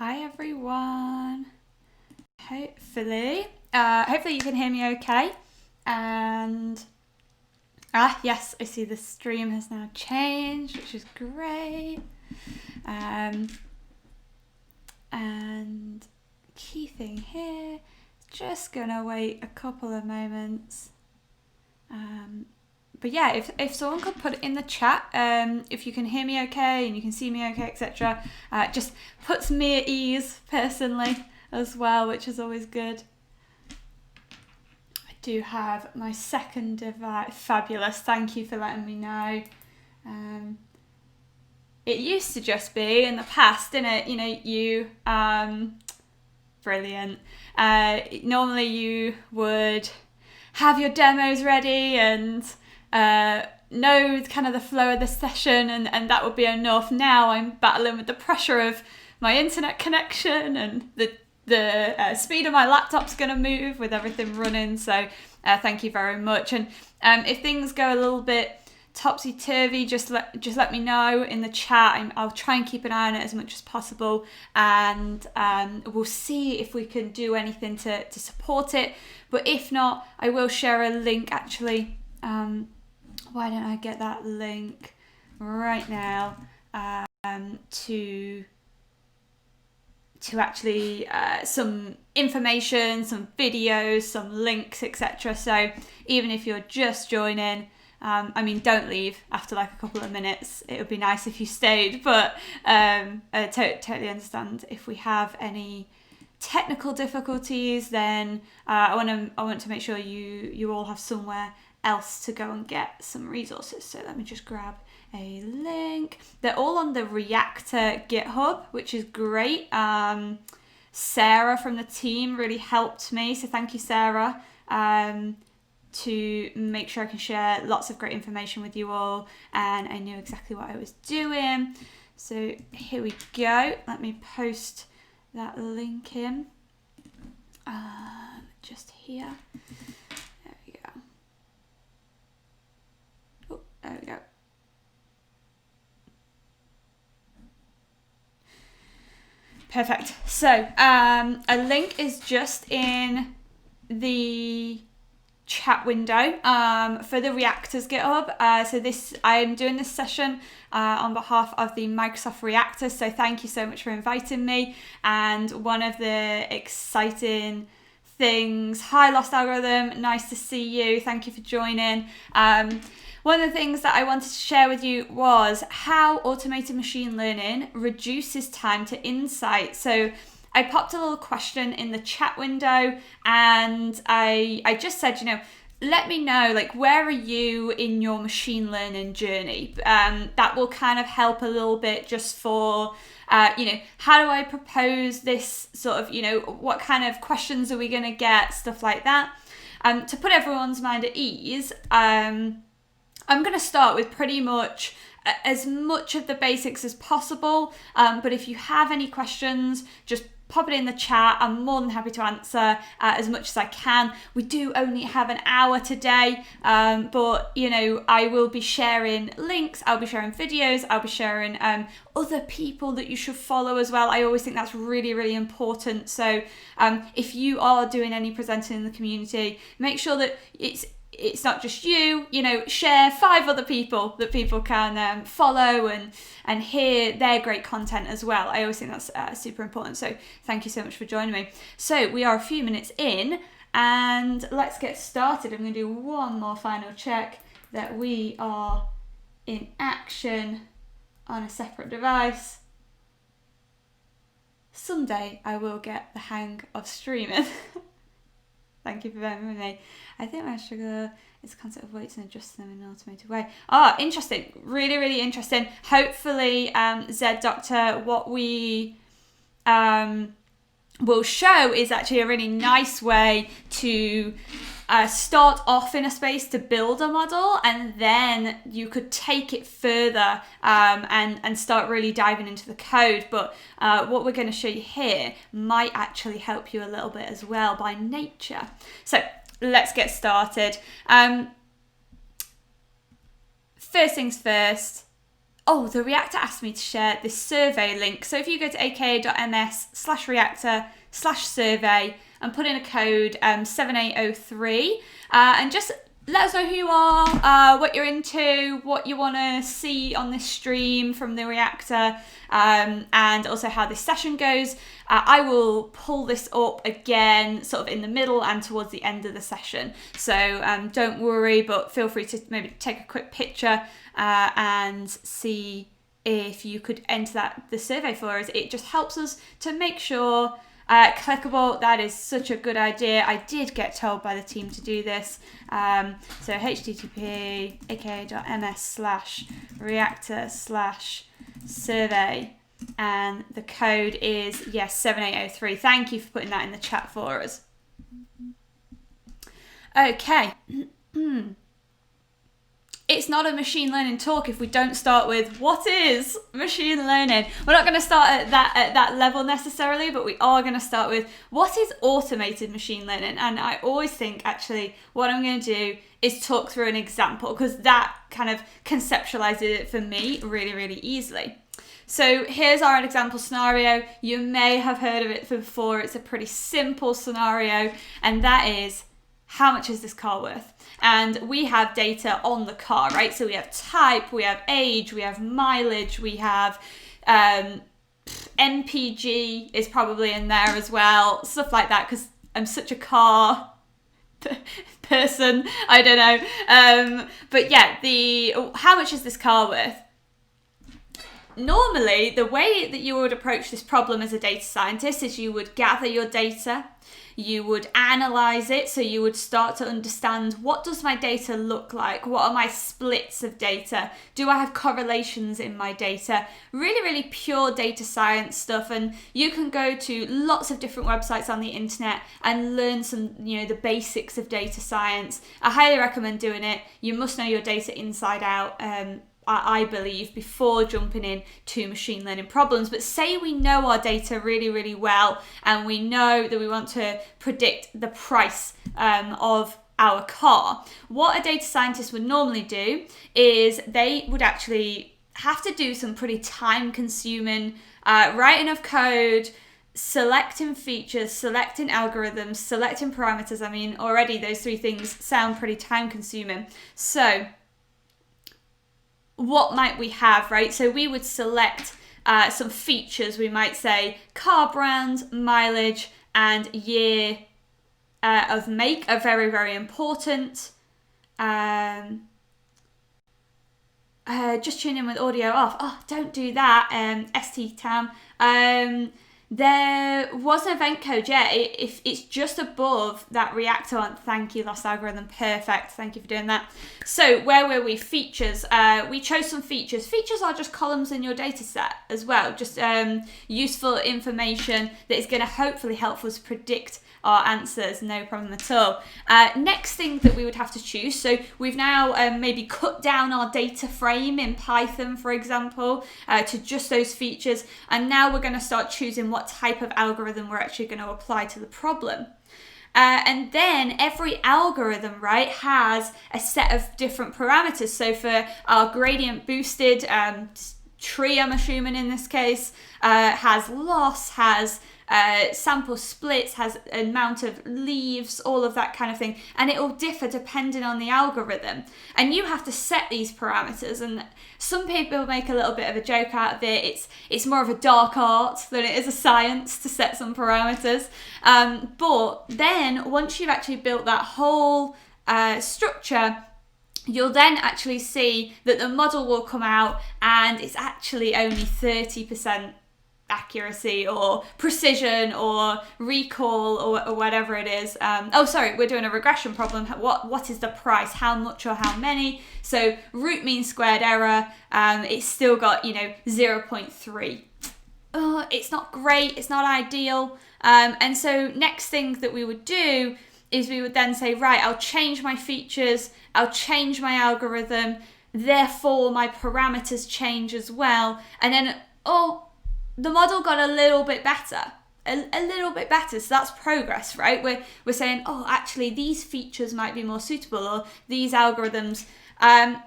Hi everyone. Hopefully you can hear me okay. And yes, I see the stream has now changed, which is great. And key thing here, just gonna wait a couple of moments. But yeah, if someone could put it in the chat, if you can hear me okay and you can see me okay, etc., just puts me at ease personally as well, which is always good. I do have my second device. Fabulous, thank you for letting me know. It used to just be in the past, didn't it? Brilliant. Normally you would have your demos ready and know kind of the flow of the session, and that would be enough. Now I'm battling with the pressure of my internet connection and the speed of my laptop's going to move with everything running. So thank you very much. And if things go a little bit topsy-turvy, just let me know in the chat. I'll try and keep an eye on it as much as possible, and we'll see if we can do anything to support it. But if not, I will share a link actually. Why don't I get that link right now to actually some information, some videos, some links, etc. So even if you're just joining, don't leave after like a couple of minutes. It would be nice if you stayed, but I totally understand if we have any technical difficulties. Then I want to make sure you all have somewhere else to go and get some resources. So let me just grab a link. They're all on the Reactor GitHub, which is great. Sarah from the team really helped me, so thank you, Sarah, to make sure I can share lots of great information with you all, and I knew exactly what I was doing. So here we go. Let me post that link in just here. There we go. Oh, there we go. Perfect. So a link is just in the chat window for the Reactors GitHub. So I'm doing this session on behalf of the Microsoft Reactors. So thank you so much for inviting me. And one of the exciting things, hi Lost Algorithm, nice to see you. Thank you for joining. One of the things that I wanted to share with you was how automated machine learning reduces time to insight. So I popped a little question in the chat window, and I just said, let me know, like, where are you in your machine learning journey? That will kind of help a little bit just for, how do I propose this sort of, what kind of questions are we going to get, stuff like that. To put everyone's mind at ease, I'm going to start with pretty much as much of the basics as possible, but if you have any questions, just pop it in the chat. I'm more than happy to answer as much as I can. We do only have an hour today, but I will be sharing links, I'll be sharing videos, I'll be sharing other people that you should follow as well. I always think that's really, really important. So if you are doing any presenting in the community, make sure that it's not just you, share 5 other people that people can follow and hear their great content as well. I always think that's super important. So thank you so much for joining me. So we are a few minutes in, and let's get started. I'm going to do one more final check that we are in action on a separate device. Someday I will get the hang of streaming. Thank you for being with me. I think my struggle is the concept of weights and adjusting them in an automated way. Oh, interesting. Really, really interesting. Hopefully, Z Doctor, what we will show is actually a really nice way to start off in a space to build a model, and then you could take it further and start really diving into the code. But what we're going to show you here might actually help you a little bit as well by nature. So let's get started. First things first, the Reactor asked me to share this survey link. So if you go to aka.ms/reactor/survey and put in a code 7803 and just let us know who you are, what you're into, what you want to see on this stream from the Reactor, and also how this session goes. I will pull this up again sort of in the middle and towards the end of the session. So don't worry, but feel free to maybe take a quick picture and see if you could enter the survey for us. It just helps us to make sure clickable. That is such a good idea. I did get told by the team to do this. So http aka.ms/reactor/survey, and the code is 7803. Thank you for putting that in the chat for us. Okay. It's not a machine learning talk if we don't start with what is machine learning. We're not going to start at that level necessarily, but we are going to start with what is automated machine learning. And I always think actually what I'm going to do is talk through an example, because that kind of conceptualizes it for me really, really easily. So here's our example scenario. You may have heard of it before. It's a pretty simple scenario, and that is, how much is this car worth? And we have data on the car, right? So we have type, we have age, we have mileage, we have MPG is probably in there as well, stuff like that, because I'm such a car person, I don't know. But yeah, how much is this car worth? Normally, the way that you would approach this problem as a data scientist is you would gather your data, you would analyze it, so you would start to understand, what does my data look like? What are my splits of data? Do I have correlations in my data? Really, really pure data science stuff, and you can go to lots of different websites on the internet and learn some, the basics of data science. I highly recommend doing it. You must know your data inside out, I believe, before jumping in to machine learning problems. But say we know our data really, really well, and we know that we want to predict the price of our car. What a data scientist would normally do is they would actually have to do some pretty time-consuming writing of code, selecting features, selecting algorithms, selecting parameters. I mean, already those three things sound pretty time-consuming. So what might we have, right? So we would select some features. We might say car brand, mileage, and year of make are very, very important. Just tune in with audio off. Oh, don't do that. ST-TAM. There was an event code, if it's just above that reactor one. Thank you, Lost Algorithm, perfect, thank you for doing that. So where were we? Features. We chose some features. Features are just columns in your data set as well, just useful information that is going to hopefully help us predict our answers, no problem at all. Next thing that we would have to choose, so we've now maybe cut down our data frame in Python, for example, to just those features, and now we're going to start choosing what type of algorithm we're actually going to apply to the problem. And then every algorithm, right, has a set of different parameters. So for our gradient boosted tree, I'm assuming in this case, has loss, has sample splits, has amount of leaves, all of that kind of thing, and it will differ depending on the algorithm, and you have to set these parameters. And some people make a little bit of a joke out of it. It's more of a dark art than it is a science to set some parameters, but then once you've actually built that whole structure, you'll then actually see that the model will come out and it's actually only 30% accuracy or precision or recall or whatever it is. We're doing a regression problem. What is the price? How much or how many? So root mean squared error, it's still got 0.3. It's not great, it's not ideal. And so next thing that we would do is we would then say, right, I'll change my features, I'll change my algorithm, therefore my parameters change as well. And then, the model got a little bit better, a little bit better. So that's progress, right? We're saying, actually these features might be more suitable, or these algorithms. And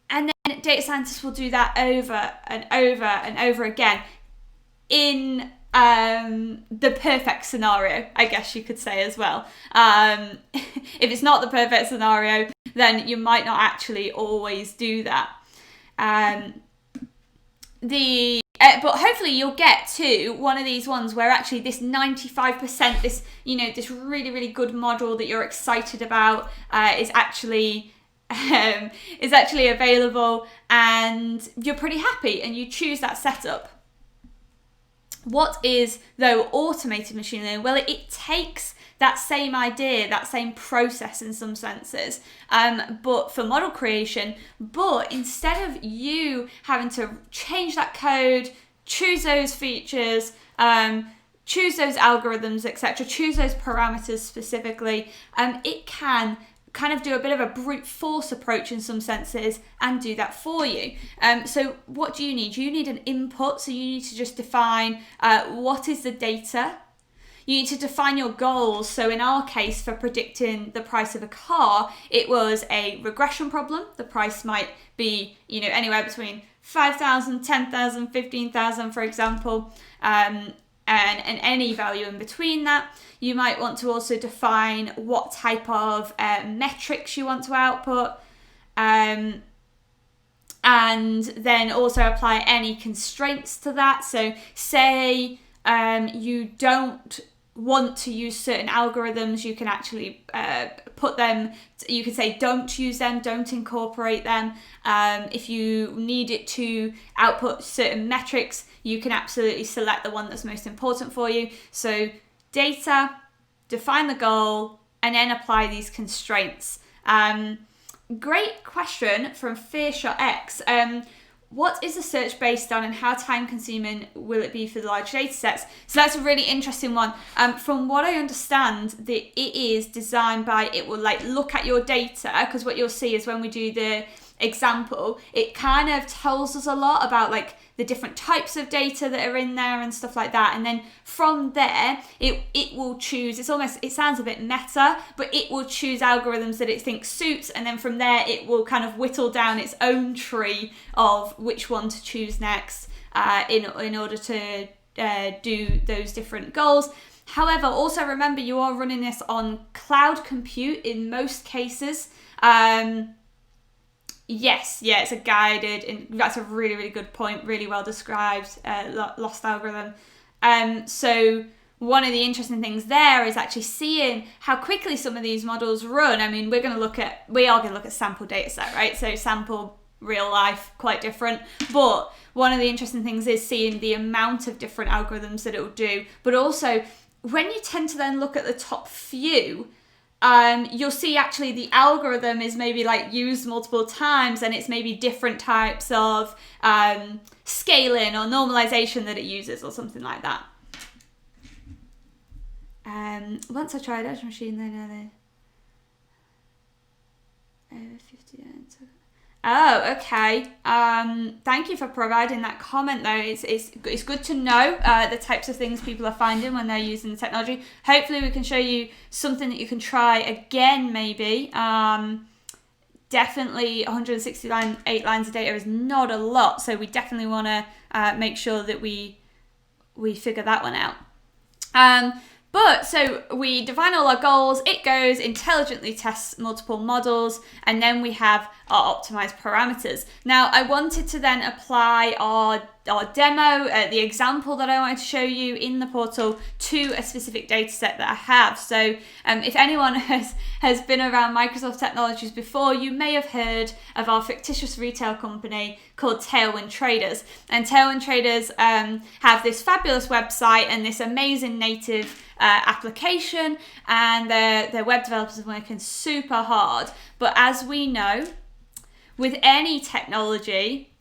then data scientists will do that over and over and over again in the perfect scenario, I guess you could say as well. If it's not the perfect scenario, then you might not actually always do that. But hopefully you'll get to one of these ones where actually this 95%, this really, really good model that you're excited about is actually available, and you're pretty happy and you choose that setup. What is, though, automated machine learning? Well, it takes that same idea, that same process in some senses, but for model creation. But instead of you having to change that code, choose those features, choose those algorithms, etc., choose those parameters specifically, it can kind of do a bit of a brute force approach in some senses and do that for you. So what do you need? You need an input, so you need to just define what is the data. You need to define your goals. So in our case, for predicting the price of a car, it was a regression problem. The price might be, anywhere between 5,000, 10,000, 15,000, for example, and any value in between that. You might want to also define what type of metrics you want to output, and then also apply any constraints to that. So say you don't want to use certain algorithms, you can actually put them, you could say don't use them, don't incorporate them. If you need it to output certain metrics, you can absolutely select the one that's most important for you. So data, define the goal, and then apply these constraints. Great question from Fearshot X. What is the search based on, and how time consuming will it be for the large data sets? So that's a really interesting one. From what I understand, it is designed by, it will look at your data, because what you'll see is when we do the example, it kind of tells us a lot about the different types of data that are in there and stuff like that. And then from there, it will choose, it sounds a bit meta, but it will choose algorithms that it thinks suits. And then from there, it will kind of whittle down its own tree of which one to choose next in order to do those different goals. However, also remember, you are running this on cloud compute in most cases. Yes, it's a guided, and that's a really, really good point, really well described, lost algorithm. So one of the interesting things there is actually seeing how quickly some of these models run. I mean, we are going to look at sample data set, right? So sample, real life, quite different. But one of the interesting things is seeing the amount of different algorithms that it will do. But also, when you tend to then look at the top few, you'll see actually the algorithm is maybe used multiple times, and it's maybe different types of scaling or normalization that it uses or something like that. Once I tried Azure Machine Learning, over 50. Oh, okay. Thank you for providing that comment, though. It's good to know the types of things people are finding when they're using the technology. Hopefully we can show you something that you can try again, maybe. Definitely 168 lines of data is not a lot, so we definitely want to make sure that we figure that one out. But so we define all our goals, it goes, intelligently tests multiple models, and then we have our optimized parameters. Now, I wanted to then apply our demo, the example that I wanted to show you in the portal, to a specific data set that I have. So if anyone has been around Microsoft Technologies before, you may have heard of our fictitious retail company called Tailwind Traders. And Tailwind Traders have this fabulous website and this amazing native application, and their web developers are working super hard. But as we know, with any technology,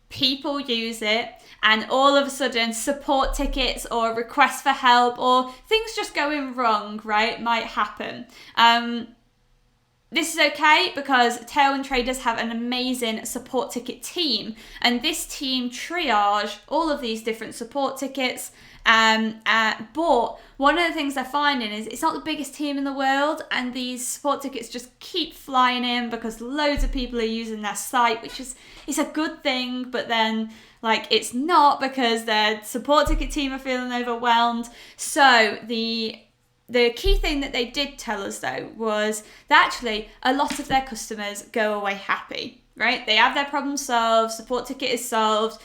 people use it, and all of a sudden support tickets or requests for help or things just going wrong, right, might happen. this is okay because Tailwind traders have an amazing support ticket team, and this team triage all of these different support tickets. But one of the things they're finding is it's not the biggest team in the world, and these support tickets just keep flying in because loads of people are using their site, which is a good thing, but then like it's not, because their support ticket team are feeling overwhelmed. So the key thing that they did tell us though was that actually a lot of their customers go away happy, right? They have their problem solved, support ticket is solved,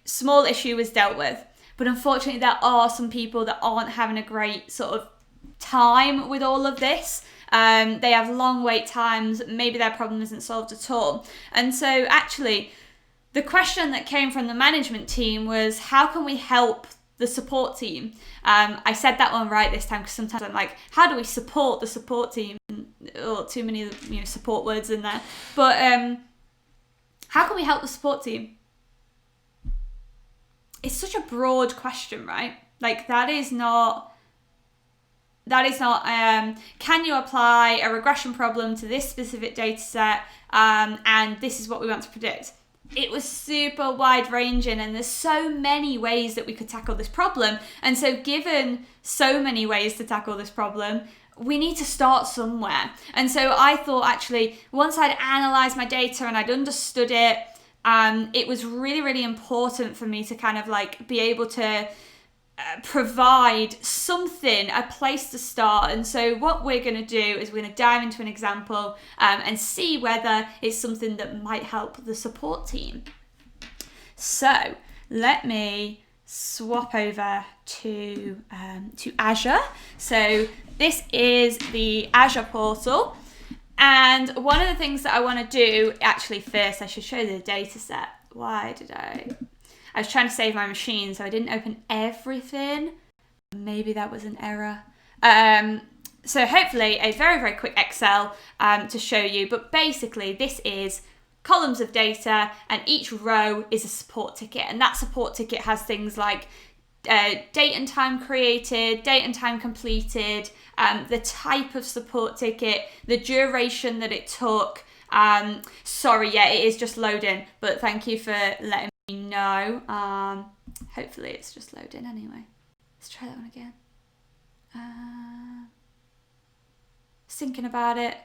small issue was dealt with. But unfortunately, there are some people that aren't having a great sort of time with all of this. They have long wait times. Maybe their problem isn't solved at all. And so actually, the question that came from the management team was, how can we help the support team? I said that one right this time, because sometimes I'm like, how do we support the support team? Too many support words in there. But how can we help the support team? It's such a broad question, right? Like that is not, can you apply a regression problem to this specific data set, and this is what we want to predict? It was super wide ranging, and there's so many ways that we could tackle this problem. And so given so many ways to tackle this problem, we need to start somewhere. And so I thought actually, once I'd analysed my data and I'd understood it, it was really, really important for me to kind of like be able to provide something, a place to start. And so what we're going to do is we're going to dive into an example and see whether it's something that might help the support team. So let me swap over to Azure. So this is the Azure portal. And one of the things that I want to do, actually first I should show you the data set. I was trying to save my machine, so I didn't open everything. Maybe that was an error. So hopefully a very, very quick Excel to show you. But basically this is columns of data, and each row is a support ticket. And that support ticket has things like date and time created, date and time completed, the type of support ticket, the duration that it took. Sorry, yeah, it is just loading, but thank you for letting me know. Hopefully it's just loading anyway. Let's try that one again. Thinking about it.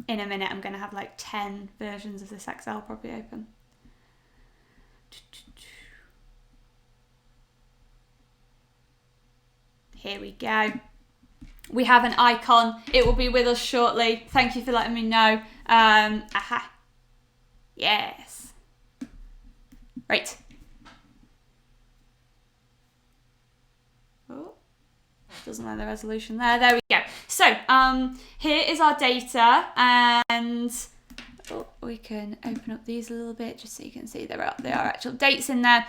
In a minute, I'm going to have like 10 versions of this Excel probably open. Here we go. We have an icon. It will be with us shortly. Thank you for letting me know. Aha. Yes. Right. Oh. Doesn't like the resolution there. There we go. So here is our data, and we can open up these a little bit just so you can see there are actual dates in there.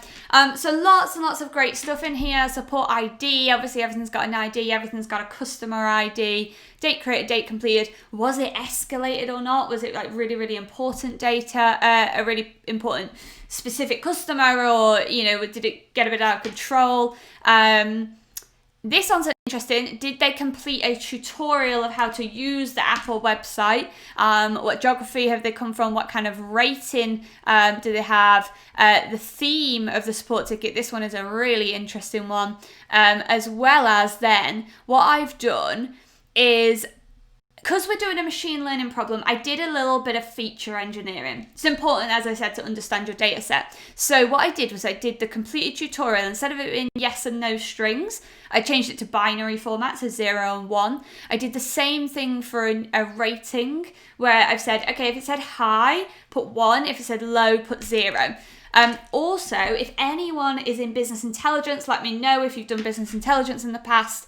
So lots and lots of great stuff in here. Support ID, obviously everything's got an ID, everything's got a customer ID, date created, date completed. Was it escalated or not? Was it like really, really important data, a really important specific customer, or, did it get a bit out of control? This one's interesting. Did they complete a tutorial of how to use the Apple website? What geography have they come from? What kind of rating do they have? The theme of the support ticket, this one is a really interesting one. As well as then, what I've done is, because we're doing a machine learning problem, I did a little bit of feature engineering. It's important, as I said, to understand your data set. So what I did was I did the completed tutorial. Instead of it being yes and no strings, I changed it to binary format, so 0 and 1. I did the same thing for a rating, where I've said, okay, if it said high, put 1. If it said low, put 0. Also, if anyone is in business intelligence, let me know if you've done business intelligence in the past.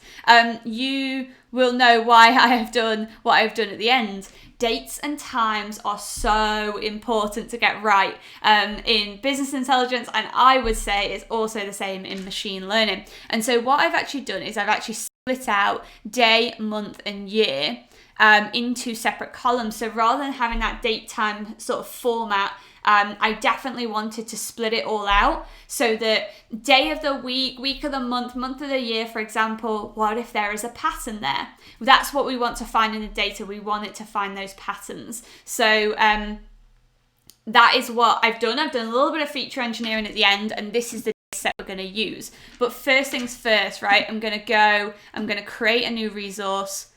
You will know why I have done what I've done at the end. Dates and times are so important to get right in business intelligence, and I would say it's also the same in machine learning. And so what I've actually done is I've actually split out day, month, and year into separate columns. So rather than having that date time sort of format I definitely wanted to split it all out so that day of the week, week of the month, month of the year, for example, what if there is a pattern there? That's what we want to find in the data. We want it to find those patterns. So that is what I've done. I've done a little bit of feature engineering at the end, and this is the set we're going to use. But first things first, right? I'm going to create a new resource.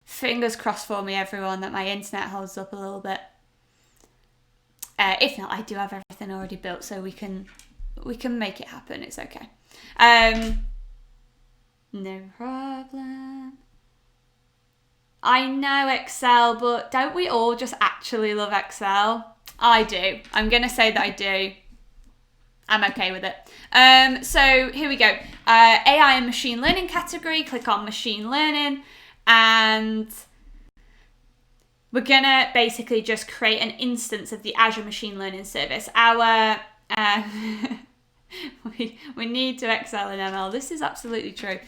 Fingers crossed for me, everyone, that my internet holds up a little bit. If not, I do have everything already built, so we can make it happen. It's okay. No problem. I know Excel, but don't we all just actually love Excel? I do. I'm going to say that I do. I'm okay with it. So here we go. AI and machine learning category. Click on machine learning, and we're going to basically just create an instance of the Azure Machine Learning Service. Our we need to excel in ML. This is absolutely true.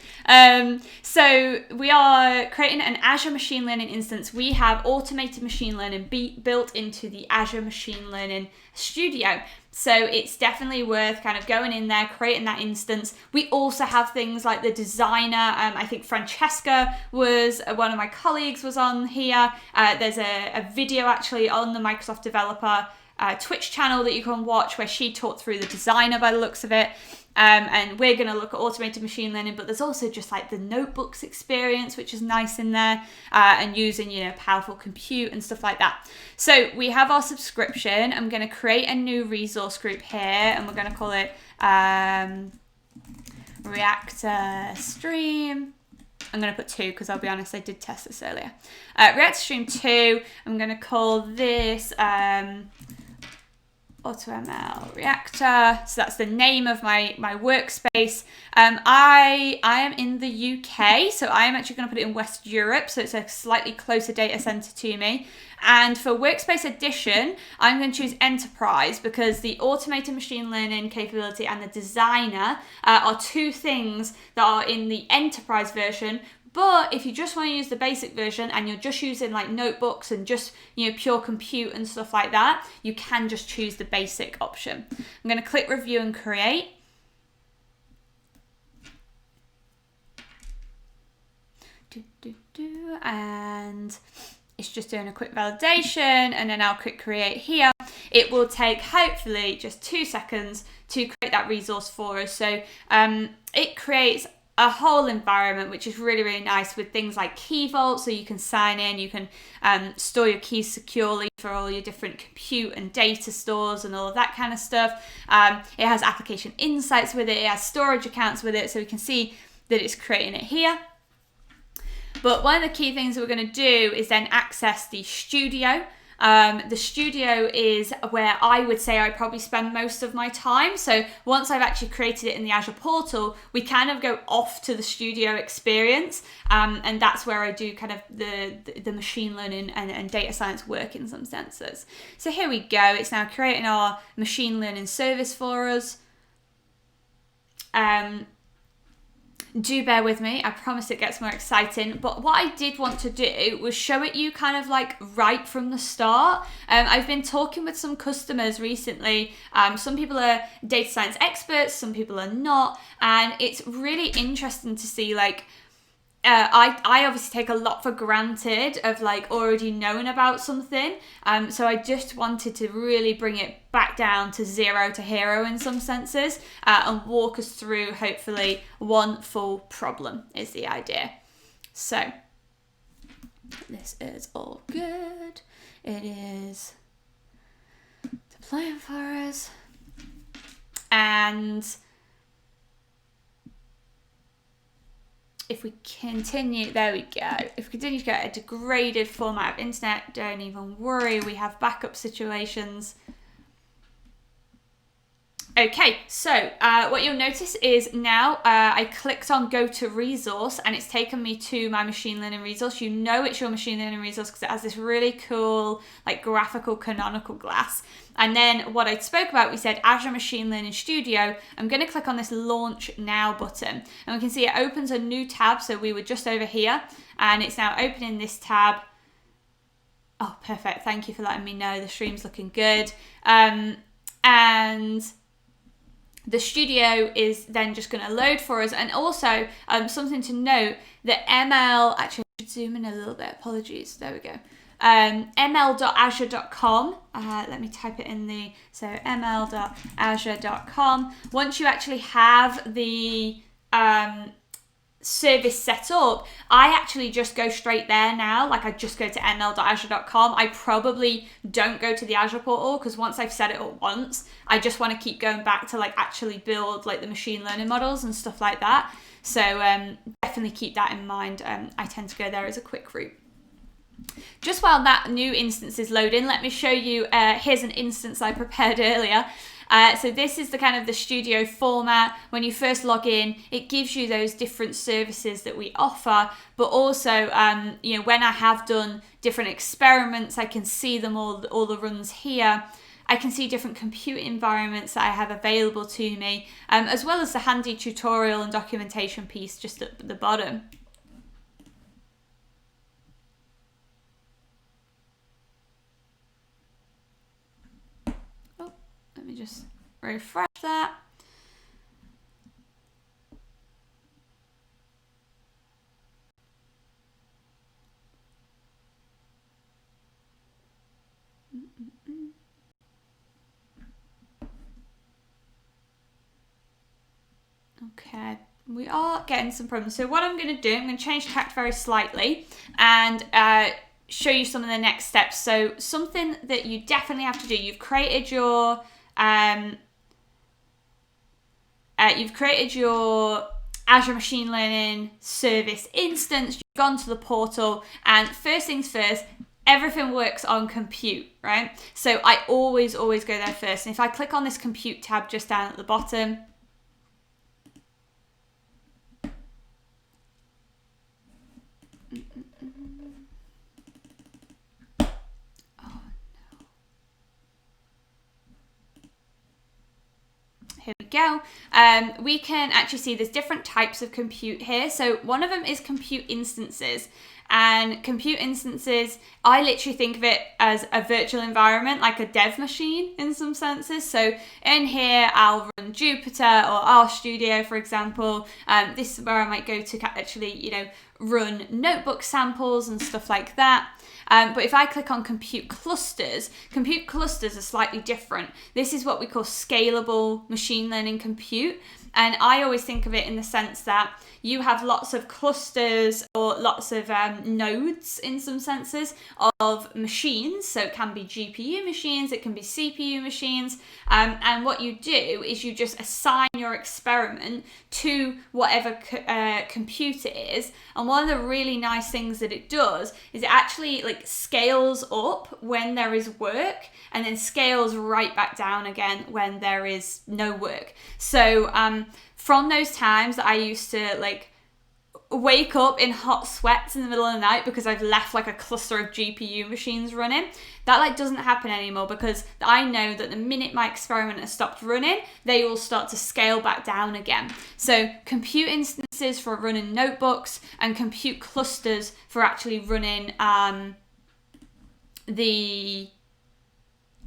So we are creating an Azure Machine Learning instance. We have automated machine learning built into the Azure Machine Learning Studio. So it's definitely worth kind of going in there, creating that instance. We also have things like the designer. I think Francesca was one of my colleagues was on here. There's a video actually on the Microsoft Developer Twitch channel that you can watch where she talked through the designer by the looks of it. And we're going to look at automated machine learning, but there's also just like the notebooks experience, which is nice in there, and using, powerful compute and stuff like that. So we have our subscription. I'm going to create a new resource group here, and we're going to call it Reactor Stream. I'm going to put 2 because I'll be honest, I did test this earlier. Reactor Stream 2, I'm going to call this Auto ML Reactor. So that's the name of my workspace. I am in the UK, so I am actually going to put it in West Europe, so it's a slightly closer data center to me. And for Workspace Edition, I'm going to choose Enterprise because the automated machine learning capability and the designer are 2 things that are in the Enterprise version. But if you just want to use the basic version and you're just using like notebooks and just, pure compute and stuff like that, you can just choose the basic option. I'm going to click review and create. And it's just doing a quick validation, and then I'll click create here. It will take hopefully just 2 seconds to create that resource for us. So it creates a whole environment which is really, really nice with things like key vault, so you can sign in, you can store your keys securely for all your different compute and data stores and all of that kind of stuff. It has application insights with it has storage accounts with it, so we can see that it's creating it here. But one of the key things that we're going to do is then access the studio. The studio is where I would say I probably spend most of my time. So once I've actually created it in the Azure portal, we kind of go off to the studio experience. And that's where I do kind of the machine learning and data science work in some senses. So here we go. It's now creating our machine learning service for us. Do bear with me, I promise it gets more exciting. But what I did want to do was show it you kind of like right from the start. I've been talking with some customers recently. Some people are data science experts, some people are not. And it's really interesting to see like, I obviously take a lot for granted of like already knowing about something. So I just wanted to really bring it back down to 0 to hero in some senses, and walk us through hopefully one full problem is the idea. So this is all good. It is deploying for us. And if we continue, there we go. If we continue to get a degraded format of internet, don't even worry, we have backup situations. Okay, so what you'll notice is now I clicked on go to resource and it's taken me to my machine learning resource. You know it's your machine learning resource because it has this really cool like graphical canonical glass. And then what I spoke about, we said Azure Machine Learning Studio. I'm going to click on this Launch Now button and we can see it opens a new tab. So we were just over here and it's now opening this tab. Oh, perfect. Thank you for letting me know. The stream's looking good. And the studio is then just going to load for us. And also, something to note, that ML, actually, I should zoom in a little bit. Apologies. There we go. ml.azure.com. Let me type it in so ml.azure.com. Once you actually have the service set up, I actually just go straight there now. Like, I just go to ml.azure.com. I probably don't go to the Azure portal, because once I've set it up once, I just want to keep going back to like actually build like the machine learning models and stuff like that. So definitely keep that in mind. I tend to go there as a quick route. Just while that new instance is loading, let me show you, here's an instance I prepared earlier. So this is the kind of the studio format. When you first log in, it gives you those different services that we offer, but also, you know, when I have done different experiments, I can see them all the runs here. I can see different compute environments that I have available to me, as well as the handy tutorial and documentation piece just at the bottom. Let me just refresh that. Okay, we are getting some problems. So what I'm going to do, I'm going to change tact very slightly and show you some of the next steps. So something that you definitely have to do, you've created your Azure Machine Learning Service instance, you've gone to the portal, and first things first, everything works on compute, right? So I always go there first. And if I click on this compute tab just down at the bottom, here we go. We can actually see there's different types of compute here. So one of them is compute instances. And compute instances, I literally think of it as a virtual environment, like a dev machine in some senses. So in here, I'll run Jupyter or RStudio, for example. This is where I might go to actually, you know, run notebook samples and stuff like that. But if I click on compute clusters are slightly different. This is what we call scalable machine learning compute. And I always think of it in the sense that you have lots of clusters or lots of nodes in some senses of machines. So it can be GPU machines, it can be CPU machines. And what you do is you just assign your experiment to whatever compute it is. And one of the really nice things that it does is it actually like scales up when there is work and then scales right back down again when there is no work. So from those times that I used to like wake up in hot sweats in the middle of the night because I've left like a cluster of GPU machines running, that like doesn't happen anymore, because I know that the minute my experiment has stopped running, they will start to scale back down again. So compute instances for running notebooks and compute clusters for actually running the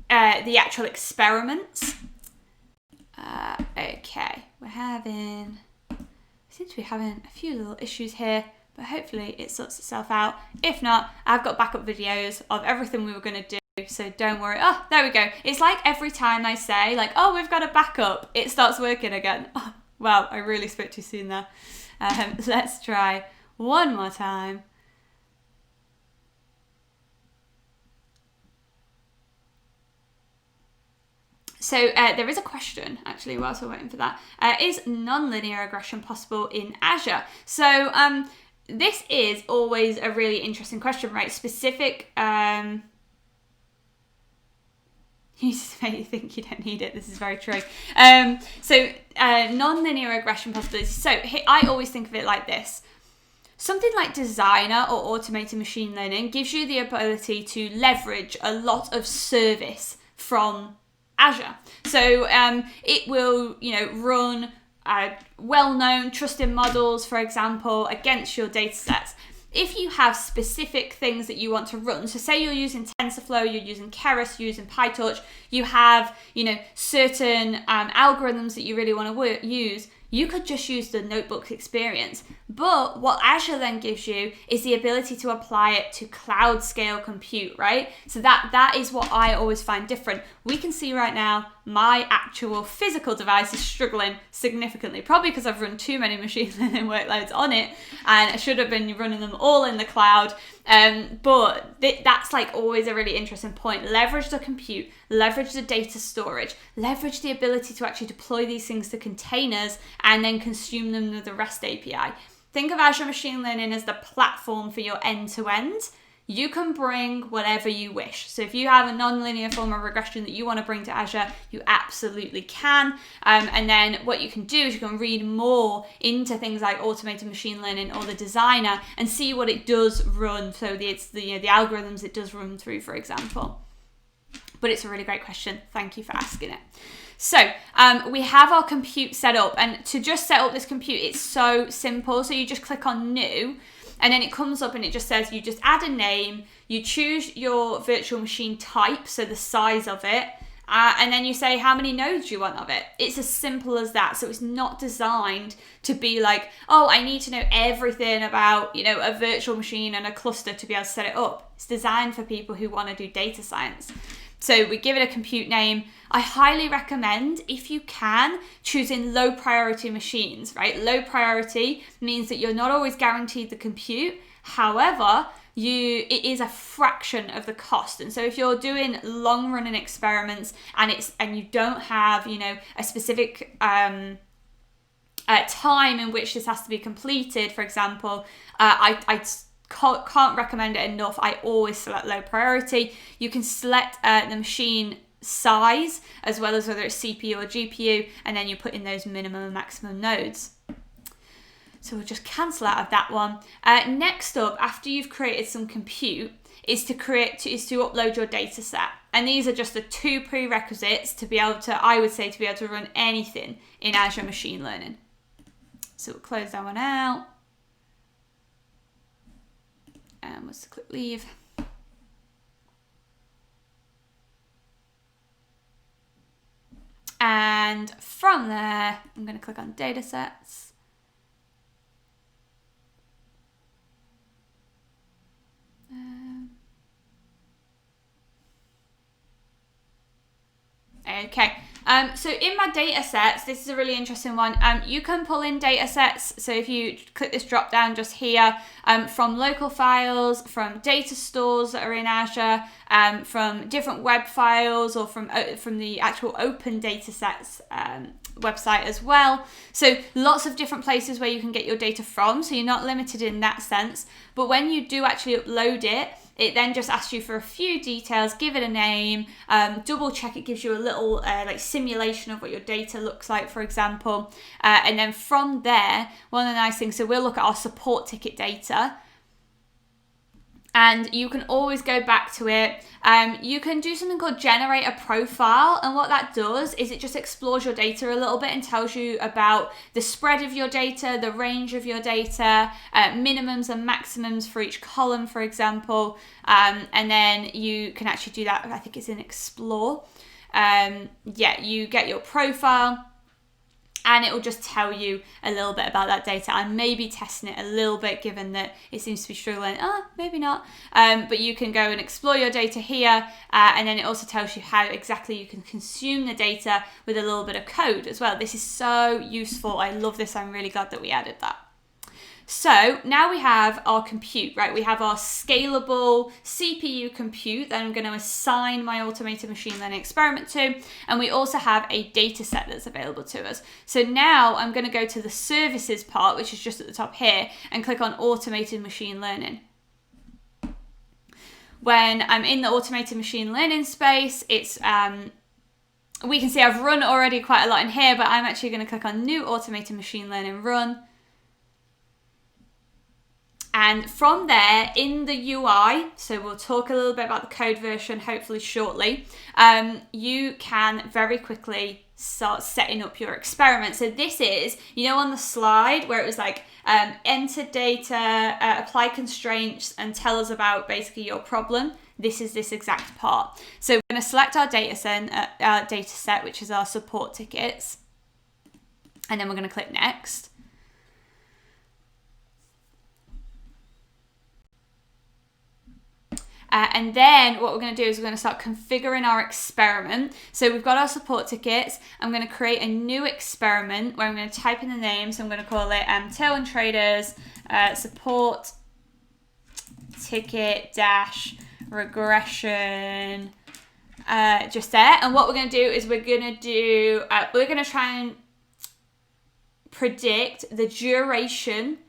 actual experiments. Okay, seems to be having a few little issues here, but hopefully it sorts itself out. If not, I've got backup videos of everything we were going to do, so don't worry. Oh, there we go. It's like every time I say, like, oh, we've got a backup, it starts working again. Oh, wow, I really spoke too soon there. Let's try one more time. So there is a question, actually, whilst we're waiting for that. Is nonlinear regression possible in Azure? So this is always a really interesting question, right? Specific... you just make you think you don't need it. This is very true. So nonlinear regression possibilities. So I always think of it like this. Something like Designer or automated machine learning gives you the ability to leverage a lot of service from Azure. So it will, run well-known trusted models, for example, against your datasets. if you have specific things that you want to run, so say you're using TensorFlow, you're using Keras, you're using PyTorch, you have, certain algorithms that you really want to use, you could just use the notebook experience. But what Azure then gives you is the ability to apply it to cloud scale compute, right? So that is what I always find different. We can see right now my actual physical device is struggling significantly, probably because I've run too many machine learning workloads on it, and I should have been running them all in the cloud. But that's like always a really interesting point. Leverage the compute, leverage the data storage, leverage the ability to actually deploy these things to containers and then consume them with the REST API. Think of Azure Machine Learning as the platform for your end-to-end. You can bring whatever you wish. So if you have a nonlinear form of regression that you want to bring to Azure, you absolutely can. And then what you can do is you can read more into things like automated machine learning or the designer and see what it does run. So it's the algorithms it does run through, for example. But it's a really great question. Thank you for asking it. So we have our compute set up, and to just set up this compute, it's so simple. So you just click on new, and then it comes up and it just says you just add a name, you choose your virtual machine type, so the size of it, and then you say how many nodes you want of it. It's as simple as that. So it's not designed to be like, oh, I need to know everything about, a virtual machine and a cluster to be able to set it up. It's designed for people who want to do data science. So we give it a compute name. I highly recommend, if you can, choosing low priority machines, right? Low priority means that you're not always guaranteed the compute. However, it is a fraction of the cost. And so if you're doing long running experiments and you don't have, a specific time in which this has to be completed, for example, I can't recommend it enough. I always select low priority. You can select the machine size as well as whether it's CPU or GPU, and then you put in those minimum and maximum nodes. So we'll just cancel out of that one. Next up, after you've created some compute, is to upload your data set. And these are just the two prerequisites to be able to run anything in Azure Machine Learning. So we'll close that one out. And let's click leave. And from there, I'm going to click on datasets. Okay. So in my data sets, this is a really interesting one. You can pull in data sets. So if you click this drop down just here, from local files, from data stores that are in Azure, from different web files, or from the actual open data sets website as well. So lots of different places where you can get your data from. So you're not limited in that sense. But when you do actually upload it, it then just asks you for a few details, give it a name, double check it gives you a little simulation of what your data looks like, for example. And then from there, one of the nice things, so we'll look at our support ticket data. And you can always go back to it. You can do something called generate a profile. And what that does is it just explores your data a little bit and tells you about the spread of your data, the range of your data, minimums and maximums for each column, for example. And then you can actually do that. I think it's in Explore. You get your profile. And it will just tell you a little bit about that data. I'm maybe testing it a little bit given that it seems to be struggling. Maybe not. But you can go and explore your data here. And then it also tells you how exactly you can consume the data with a little bit of code as well. This is so useful. I love this. I'm really glad that we added that. So now we have our compute, right? We have our scalable CPU compute that I'm going to assign my automated machine learning experiment to. And we also have a data set that's available to us. So now I'm going to go to the services part, which is just at the top here, and click on automated machine learning. When I'm in the automated machine learning space, it's we can see I've run already quite a lot in here, but I'm actually going to click on new automated machine learning run. And from there, in the UI, so we'll talk a little bit about the code version hopefully shortly, you can very quickly start setting up your experiment. So this is, on the slide where it was like, enter data, apply constraints, and tell us about basically your problem. This is this exact part. So we're going to select our data set, which is our support tickets. And then we're going to click next. And then what we're going to do is we're going to start configuring our experiment. So we've got our support tickets. I'm going to create a new experiment where I'm going to type in the name. So I'm going to call it Tailwind Traders support ticket dash regression just there. And what we're going to do is we're going to try and predict the duration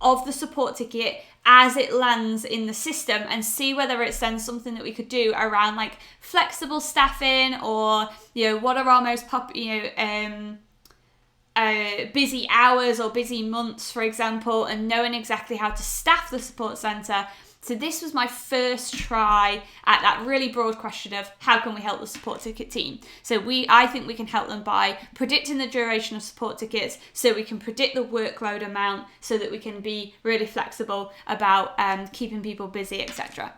of the support ticket as it lands in the system, and see whether it's then something that we could do around like flexible staffing, or what are our most busy hours or busy months, for example, and knowing exactly how to staff the support center. So this was my first try at that really broad question of how can we help the support ticket team. So I think we can help them by predicting the duration of support tickets, so we can predict the workload amount, so that we can be really flexible about keeping people busy, etc.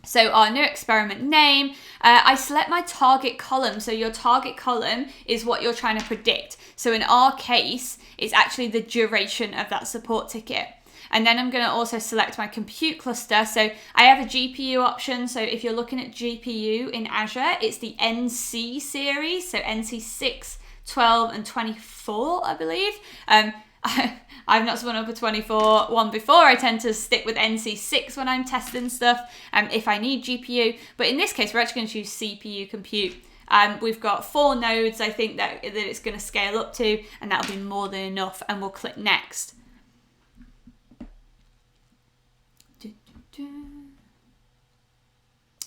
So our new experiment name, I select my target column. So your target column is what you're trying to predict. So in our case, it's actually the duration of that support ticket. And then I'm going to also select my compute cluster. So I have a GPU option. So if you're looking at GPU in Azure, it's the NC series. So NC 6, 12, and 24, I believe. I've not spun up a 24 one before. I tend to stick with NC 6 when I'm testing stuff if I need GPU. But in this case, we're actually going to choose CPU compute. We've got 4 nodes, I think, that it's going to scale up to, and that'll be more than enough. And we'll click next.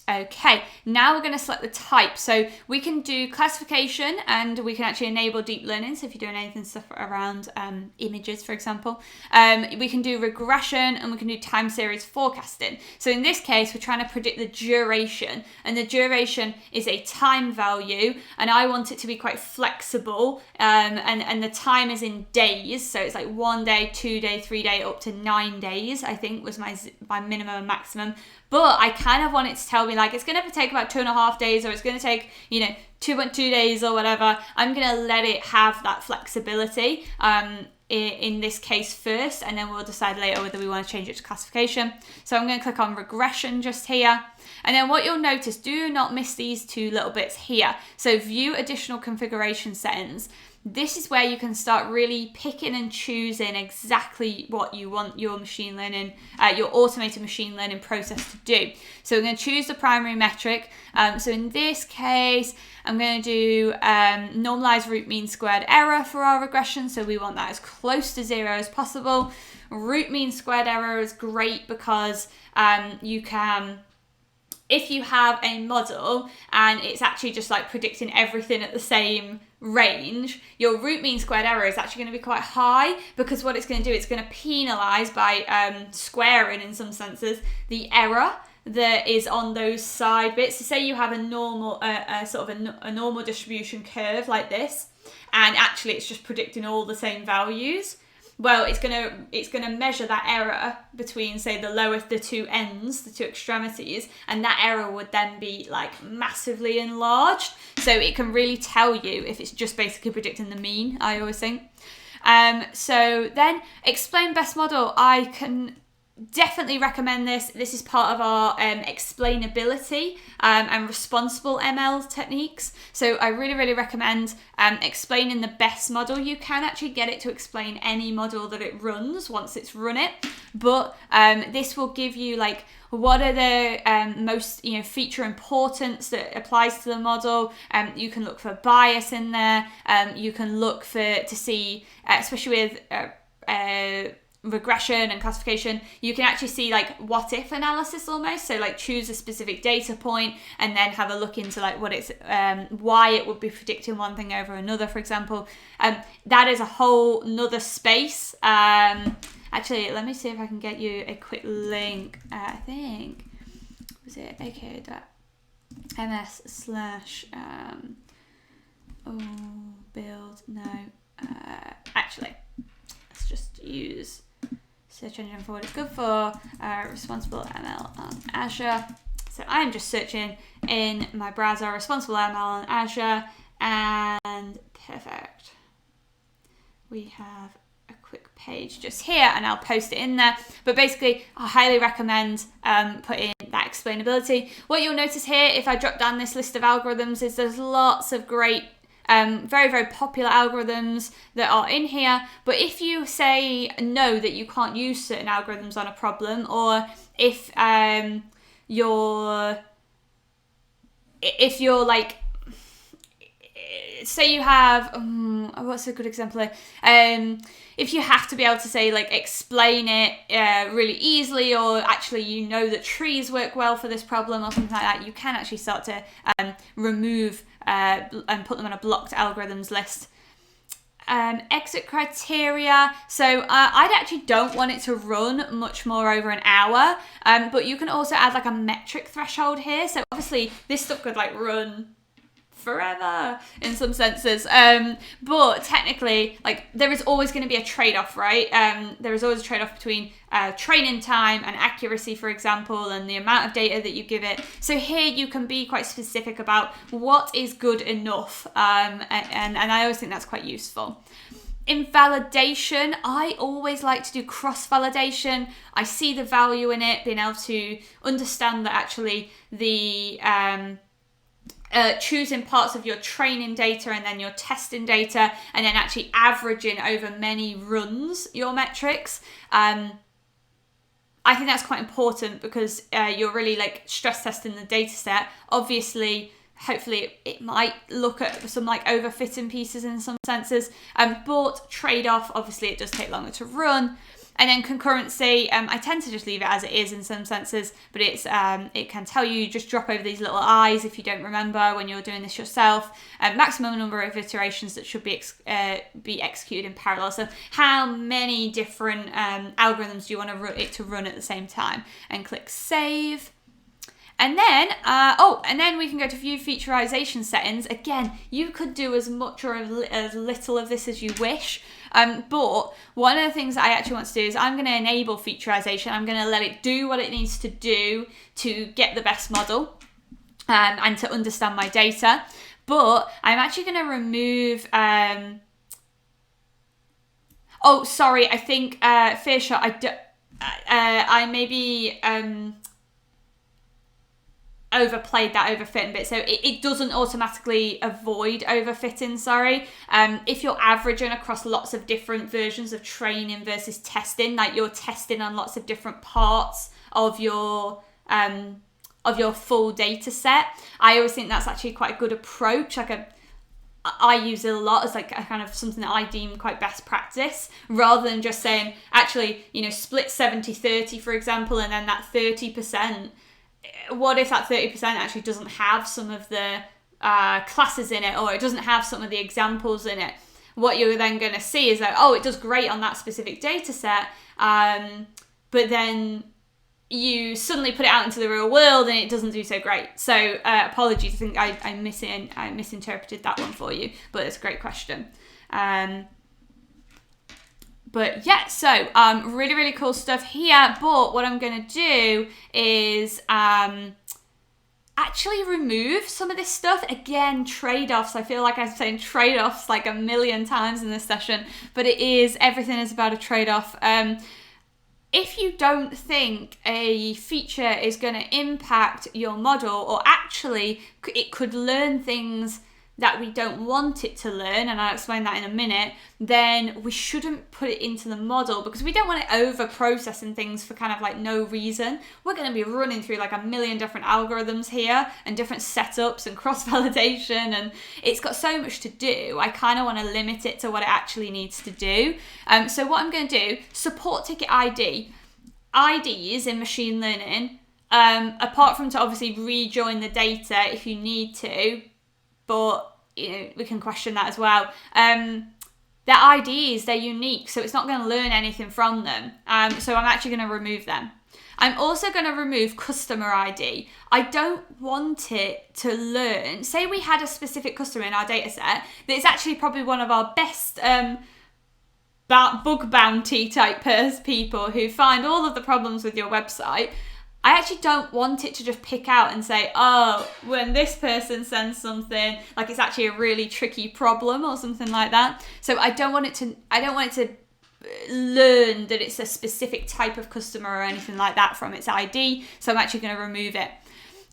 Okay, now we're going to select the type. So we can do classification, and we can actually enable deep learning. So if you're doing anything stuff around images, for example, we can do regression, and we can do time series forecasting. So in this case, we're trying to predict the duration, and the duration is a time value, and I want it to be quite flexible, and the time is in days. So it's like 1 day, 2 day, 3 day, up to 9 days, I think was my minimum and maximum. But I kind of want it to tell me like it's going to take about 2.5 days, or it's going to take 2.2 days or whatever. I'm going to let it have that flexibility in this case first, and then we'll decide later whether we want to change it to classification. So I'm going to click on regression just here. And then what you'll notice, do not miss these 2 little bits here. So view additional configuration settings. This is where you can start really picking and choosing exactly what you want your machine learning, your automated machine learning process to do. So we're going to choose the primary metric. So in this case, I'm going to do normalize root mean squared error for our regression. So we want that as close to 0 as possible. Root mean squared error is great because you can, if you have a model and it's actually just like predicting everything at the same range, your root mean squared error is actually going to be quite high, because what it's going to do, it's going to penalize by squaring, in some senses, the error that is on those side bits. So say you have a normal, a normal distribution curve like this, and actually it's just predicting all the same values. Well, it's gonna measure that error between, say, the 2 ends, the 2 extremities, and that error would then be like massively enlarged. So it can really tell you if it's just basically predicting the mean, I always think. So then explain best model. I can definitely recommend this. This is part of our explainability and responsible ML techniques. So I really, really recommend explaining the best model. You can actually get it to explain any model that it runs once it's run it. But this will give you like what are the most feature importance that applies to the model. You can look for bias in there. You can look to see, especially with regression and classification, you can actually see like what if analysis almost. So like choose a specific data point and then have a look into like what it's why it would be predicting one thing over another, for example. That is a whole nother space, and Actually, let me see if I can get you a quick link. I think, was it aks/, build, no, actually, let's just use search engine for what it's good for, responsible ML on Azure. So I'm just searching in my browser, responsible ML on Azure, and perfect. We have a quick page just here, and I'll post it in there. But basically, I highly recommend putting that explainability. What you'll notice here, if I drop down this list of algorithms, is there's lots of great very, very popular algorithms that are in here. But if you say no, that you can't use certain algorithms on a problem, or if you're like, say you have, what's a good example here? If you have to be able to say, like, explain it really easily, or actually you know that trees work well for this problem or something like that, you can actually start to remove and put them on a blocked algorithms list. Exit criteria. So I actually don't want it to run much more over an hour, but you can also add like a metric threshold here. So obviously this stuff could like run forever in some senses, but technically, like, there is always going to be a trade-off, right? There is always a trade-off between training time and accuracy, for example, and the amount of data that you give it. So here you can be quite specific about what is good enough, and I always think that's quite useful. In validation, I always like to do cross-validation. I see the value in it, being able to understand that actually the choosing parts of your training data and then your testing data, and then actually averaging over many runs your metrics. I think that's quite important because you're really like stress testing the data set. Obviously, hopefully it might look at some like overfitting pieces in some senses, but trade-off, obviously it does take longer to run. And then concurrency, I tend to just leave it as it is in some senses, but it can tell you just drop over these little I's if you don't remember when you're doing this yourself. Maximum number of iterations that should be executed in parallel. So how many different algorithms do you want it to run at the same time? And click save. And then, and then we can go to view featureization settings. Again, you could do as much or as little of this as you wish. But one of the things that I actually want to do is I'm going to enable featureization. I'm going to let it do what it needs to do to get the best model and to understand my data. But I'm actually going to remove... I think Fearshot, I maybe... overplayed that overfitting bit, so it doesn't automatically avoid overfitting, if you're averaging across lots of different versions of training versus testing, like you're testing on lots of different parts of your full data set, I always think that's actually quite a good approach. I use it a lot as like a kind of something that I deem quite best practice, rather than just saying actually, split 70-30, for example, and then that 30%, what if that 30% actually doesn't have some of the classes in it, or it doesn't have some of the examples in it? What you're then going to see is that, it does great on that specific data set, but then you suddenly put it out into the real world and it doesn't do so great. So apologies, I think I misinterpreted that one for you, but it's a great question. But yeah, so really, really cool stuff here. But what I'm going to do is actually remove some of this stuff. Again, trade-offs. I feel like I'm saying trade-offs like a million times in this session, but everything is about a trade-off. If you don't think a feature is going to impact your model, or actually it could learn things that we don't want it to learn, and I'll explain that in a minute, then we shouldn't put it into the model, because we don't want it over-processing things for kind of like no reason. We're going to be running through like a million different algorithms here, and different setups and cross-validation, and it's got so much to do. I kind of want to limit it to what it actually needs to do. So what I'm going to do, support ticket ID. IDs in machine learning, apart from to obviously rejoin the data if you need to, but we can question that as well. Their IDs, they're unique, so it's not going to learn anything from them. So I'm actually going to remove them. I'm also going to remove customer ID. I don't want it to learn. Say we had a specific customer in our data set that is actually probably one of our best bug bounty type people who find all of the problems with your website. I actually don't want it to just pick out and say, oh, when this person sends something, like it's actually a really tricky problem or something like that. So I don't want it to learn that it's a specific type of customer or anything like that from its ID. So I'm actually going to remove it.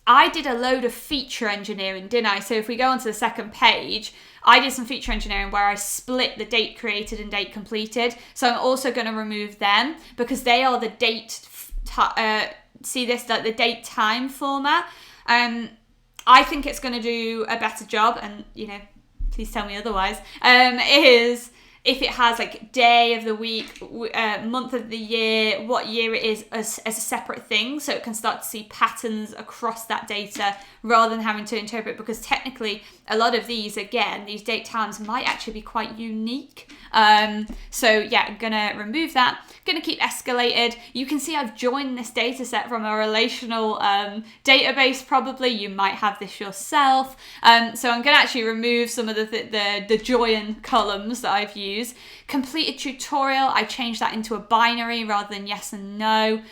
I did a load of feature engineering, didn't I? So if we go onto the second page, I did some feature engineering where I split the date created and date completed. So I'm also going to remove them because they are the date, see this, like the date time format. I think it's going to do a better job, and please tell me otherwise, is if it has like day of the week, month of the year, what year it is as a separate thing, so it can start to see patterns across that data rather than having to interpret, because technically a lot of these date times might actually be quite unique. So yeah, I'm gonna remove that. Gonna keep escalated. You can see I've joined this data set from a relational database. Probably you might have this yourself. So I'm gonna actually remove some of the join columns that I've used. Completed tutorial, I changed that into a binary rather than yes and no.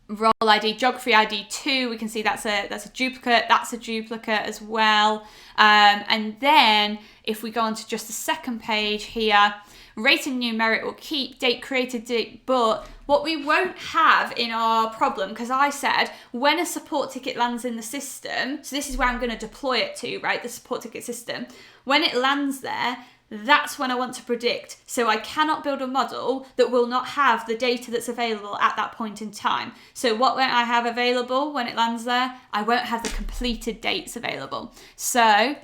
Role ID, geography ID 2, we can see that's a duplicate. That's a duplicate as well. And then if we go on to just the second page here, rate and numeric will keep, date created, date, but what we won't have in our problem, because I said when a support ticket lands in the system, so this is where I'm going to deploy it to, right? The support ticket system. When it lands there, that's when I want to predict. So I cannot build a model that will not have the data that's available at that point in time. So what won't I have available when it lands there? I won't have the completed dates available. So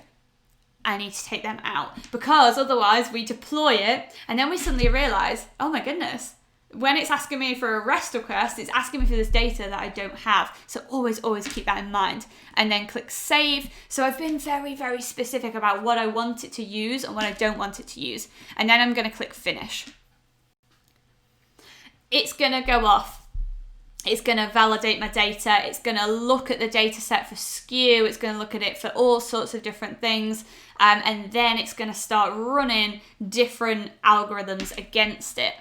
I need to take them out, because otherwise we deploy it and then we suddenly realize, oh my goodness, when it's asking me for a REST request, it's asking me for this data that I don't have. So always keep that in mind. And then click save. So I've been very, very specific about what I want it to use and what I don't want it to use. And then I'm going to click finish. It's going to go off. It's going to validate my data. It's going to look at the data set for skew. It's going to look at it for all sorts of different things. And then it's going to start running different algorithms against it.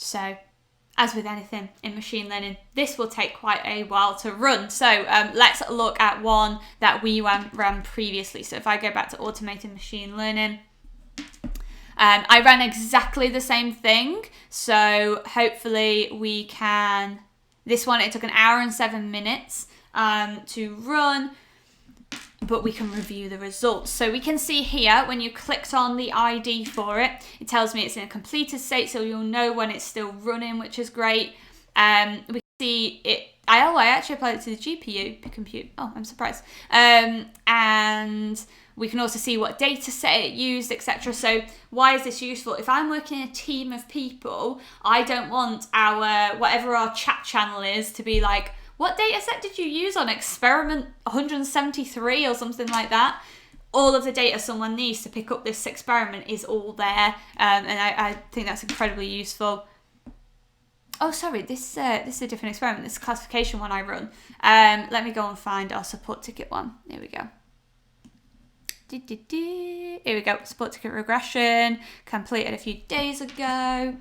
So, as with anything in machine learning, this will take quite a while to run. So let's look at one that we ran previously. So if I go back to automated machine learning, I ran exactly the same thing. So hopefully we can, this one, it took 1 hour and 7 minutes to run, but we can review the results. So we can see here, when you clicked on the ID for it, it tells me it's in a completed state, so you'll know when it's still running, which is great. We can see it, I actually applied it to the GPU compute. Oh, I'm surprised. And we can also see what data set it used, etc. So why is this useful? If I'm working in a team of people, I don't want whatever our chat channel is to be like, what data set did you use on experiment 173 or something like that? All of the data someone needs to pick up this experiment is all there. And I think that's incredibly useful. Oh, sorry, this is a different experiment. This is a classification one I run. Let me go and find our support ticket one. Here we go. Here we go, support ticket regression, completed a few days ago.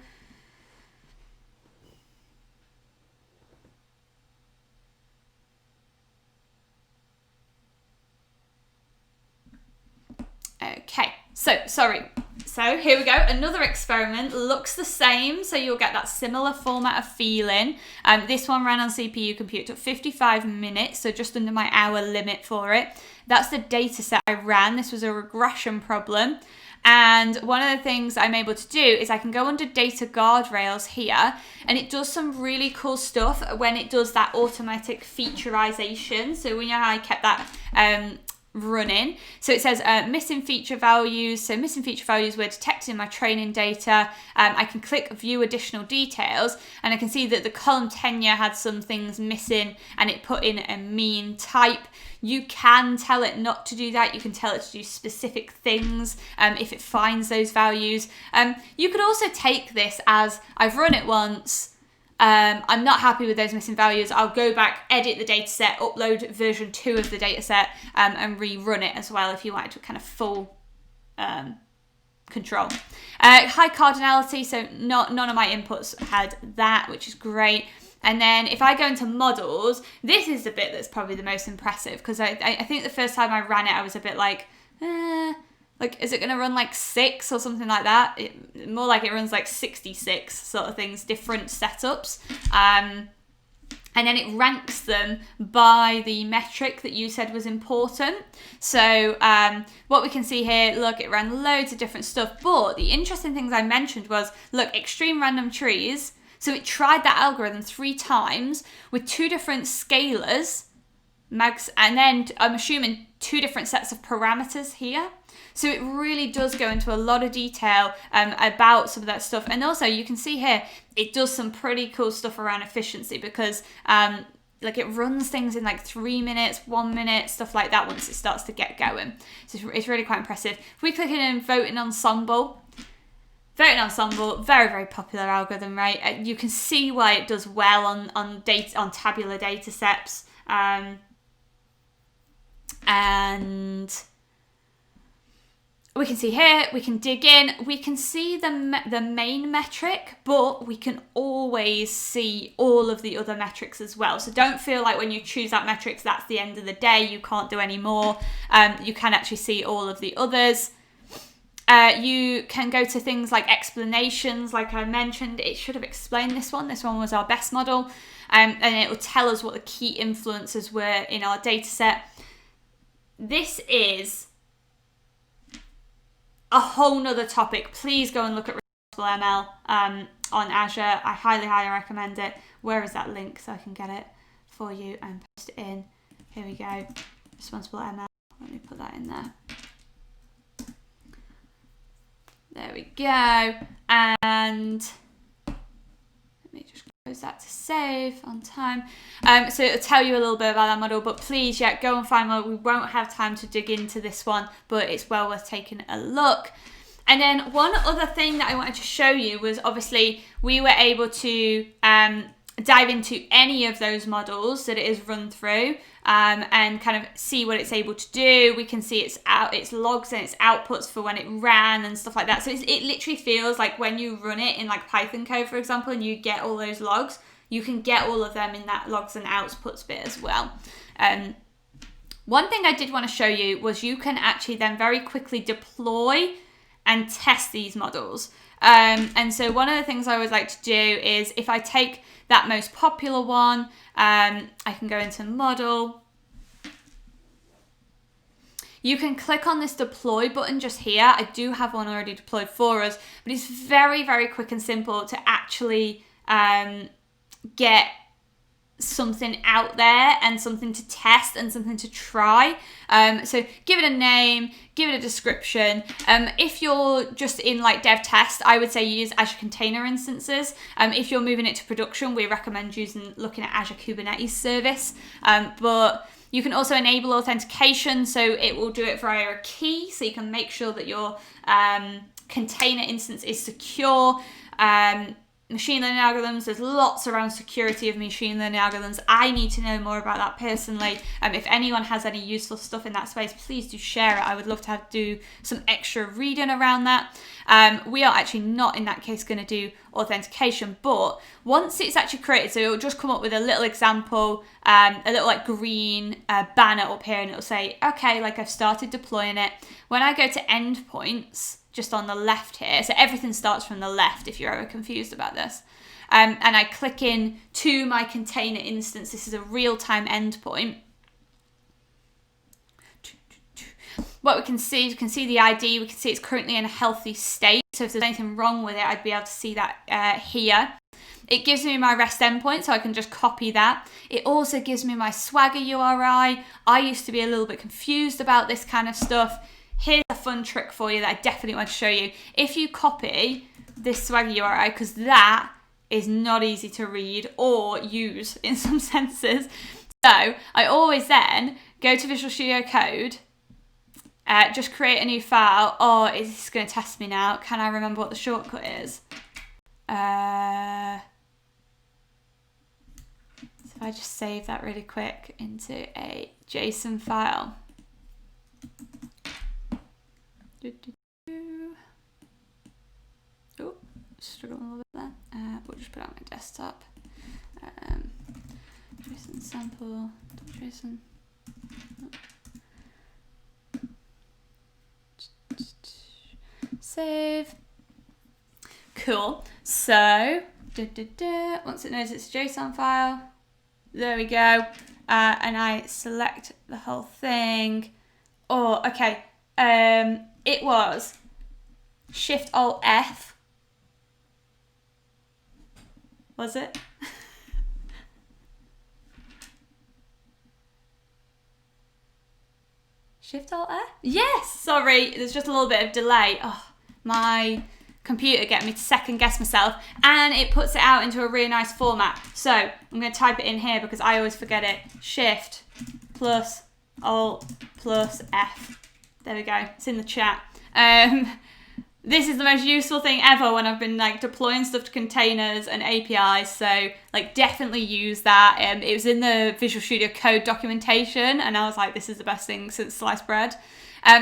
Okay, so here we go. Another experiment looks the same, so you'll get that similar format of feeling. This one ran on CPU compute, took 55 minutes, so just under my hour limit for it. That's the data set I ran. This was a regression problem. And one of the things I'm able to do is I can go under data guardrails here, and it does some really cool stuff when it does that automatic featureization. So when you know how I kept that running. So it says missing feature values. So missing feature values were detected in my training data. I can click view additional details, and I can see that the column tenure had some things missing, and it put in a mean type. You can tell it not to do that. You can tell it to do specific things if it finds those values. You could also take this as, I've run it once, I'm not happy with those missing values. I'll go back, edit the dataset, upload version 2 of the dataset, and rerun it as well if you wanted to kind of full control. High cardinality, so none of my inputs had that, which is great. And then if I go into models, this is the bit that's probably the most impressive, because I think the first time I ran it, I was a bit like, is it going to run like 6 or something like that? More like it runs like 66 sort of things, different setups. And then it ranks them by the metric that you said was important. So what we can see here, look, it ran loads of different stuff. But the interesting things I mentioned was, look, extreme random trees. So it tried that algorithm 3 times with 2 different scalars, and then I'm assuming 2 different sets of parameters here. So it really does go into a lot of detail about some of that stuff. And also you can see here, it does some pretty cool stuff around efficiency, because it runs things in like 3 minutes, 1 minute, stuff like that once it starts to get going. So it's really quite impressive. If we click in voting ensemble, very, very popular algorithm, right? You can see why it does well on tabular data sets. And we can see here, we can dig in, we can see the main metric, but we can always see all of the other metrics as well. So don't feel like when you choose that metrics, that's the end of the day, you can't do any more. You can actually see all of the others. You can go to things like explanations, like I mentioned. It should have explained this one. This one was our best model. And it will tell us what the key influences were in our data set. This is a whole nother topic. Please go and look at Responsible ML on Azure. I highly, highly recommend it. Where is that link so I can get it for you and post it in? Here we go. Responsible ML. Let me put that in there. There we go. And let me just close that to save on time. So it'll tell you a little bit about that model, but please, go and find one. We won't have time to dig into this one, but it's well worth taking a look. And then one other thing that I wanted to show you was, obviously we were able to dive into any of those models that it is run through and kind of see what it's able to do. We can see its logs and its outputs for when it ran and stuff like that. So it literally feels like when you run it in like Python code, for example, and you get all those logs, you can get all of them in that logs and outputs bit as well. One thing I did want to show you was you can actually then very quickly deploy and test these models. And so one of the things I always like to do is, if I take that most popular one, I can go into model. You can click on this deploy button just here. I do have one already deployed for us, but it's very, very quick and simple to actually get something out there and something to test and something to try. So give it a name, give it a description. If you're just in like dev test, I would say use Azure Container Instances. If you're moving it to production, we recommend looking at Azure Kubernetes Service. But you can also enable authentication, so it will do it via a key, so you can make sure that your container instance is secure. Machine learning algorithms, there's lots around security of machine learning algorithms. I need to know more about that personally. If anyone has any useful stuff in that space, please do share it. I would love to do some extra reading around that. We are actually not in that case going to do authentication, but once it's actually created, so it'll just come up with a little example, a little like green banner up here, and it'll say, okay, like I've started deploying it. When I go to endpoints, just on the left here, so everything starts from the left if you're ever confused about this, and I click in to my container instance. This is a real-time endpoint. What we can see, you can see the ID, we can see it's currently in a healthy state. So if there's anything wrong with it, I'd be able to see that here. It gives me my REST endpoint, so I can just copy that. It also gives me my Swagger URI. I used to be a little bit confused about this kind of stuff. Here's a fun trick for you that I definitely want to show you. If you copy this Swagger URI, because that is not easy to read or use in some senses. So I always then go to Visual Studio Code, just create a new file. Oh, is this going to test me now? Can I remember what the shortcut is? So if I just save that really quick into a JSON file. Oh, struggling a little bit there. We'll just put it on my desktop. JSON sample, JSON. Save. Cool. So, once it knows it's a JSON file, there we go. And I select the whole thing. Oh, okay. It was Shift-Alt-F. Was it? Shift-Alt-F? Yes! Sorry, there's just a little bit of delay. Oh, my computer getting me to second guess myself, and it puts it out into a really nice format. So I'm going to type it in here because I always forget it. Shift plus Alt plus F. There we go. It's in the chat. This is the most useful thing ever when I've been like deploying stuff to containers and APIs. So like definitely use that. It was in the Visual Studio Code documentation, and I was like, this is the best thing since sliced bread.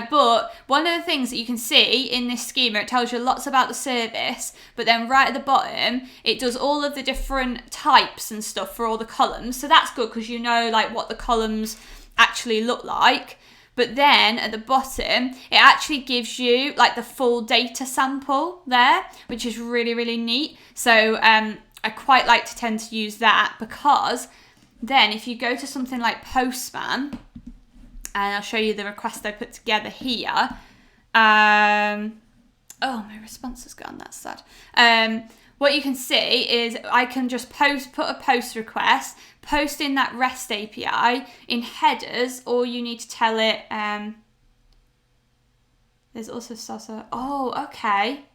But one of the things that you can see in this schema, it tells you lots about the service, but then right at the bottom, it does all of the different types and stuff for all the columns. So that's good because you know like what the columns actually look like. But then at the bottom, it actually gives you like the full data sample there, which is really, really neat. So I quite like to tend to use that because then if you go to something like Postman, and I'll show you the request I put together here. Oh, my response has gone, that's sad. What you can see is I can just put a post request, post in that REST API. In headers, all you need to tell it, there's also Sasa. Oh, okay.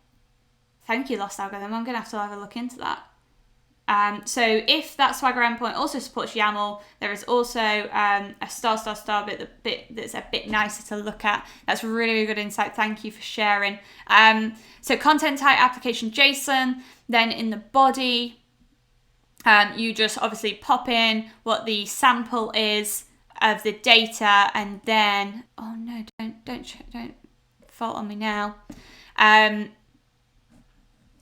Thank you, Lost Algorithm. I'm going to have a look into that. So if that Swagger endpoint also supports YAML, there is also a bit that's a bit nicer to look at. That's really, really good insight. Thank you for sharing. So content type application JSON, then in the body, you just obviously pop in what the sample is of the data, and then, oh no, don't fault on me now.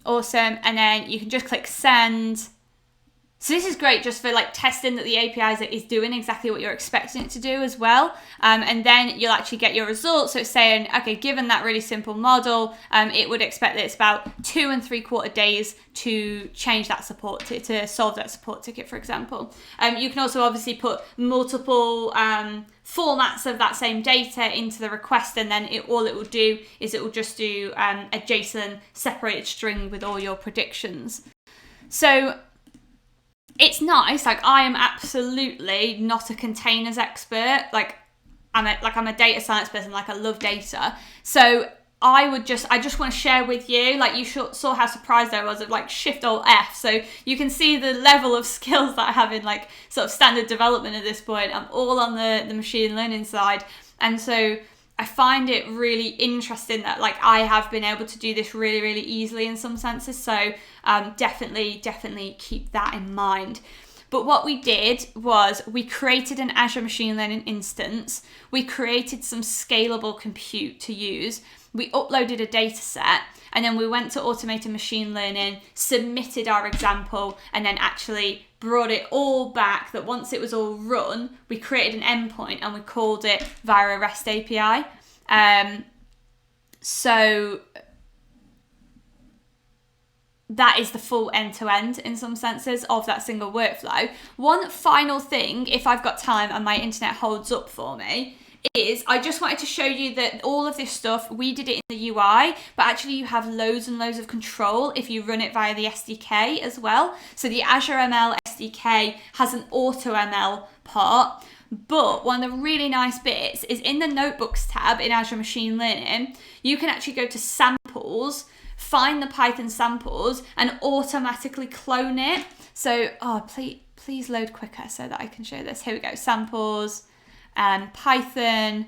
Awesome, and then you can just click send. So this is great just for like testing that the API is doing exactly what you're expecting it to do as well. And then you'll actually get your results. So it's saying, okay, given that really simple model, it would expect that it's about 2 3/4 days to change that support, to solve that support ticket, for example. You can also obviously put multiple formats of that same data into the request, and then all it will do is it will just do a JSON separated string with all your predictions. So it's nice. Like, I am absolutely not a containers expert. Like I'm a data science person. Like, I love data. So I just want to share with you, like, you saw how surprised I was of like Shift-Alt-F. So you can see the level of skills that I have in like sort of standard development at this point. I'm all on the machine learning side. And so I find it really interesting that like I have been able to do this really, really easily in some senses. So definitely keep that in mind. But what we did was we created an Azure machine learning instance. We created some scalable compute to use. We uploaded a data set, and then we went to automated machine learning, submitted our example, and then actually brought it all back, that once it was all run, we created an endpoint and we called it via a REST API. So that is the full end-to-end in some senses of that single workflow. One final thing, if I've got time and my internet holds up for me, is I just wanted to show you that all of this stuff, we did it in the UI, but actually you have loads and loads of control if you run it via the SDK as well. So the Azure ML SDK has an Auto ML part, but one of the really nice bits is in the Notebooks tab in Azure Machine Learning, you can actually go to samples, find the Python samples, and automatically clone it. So, please load quicker so that I can show this. Here we go, samples, Python,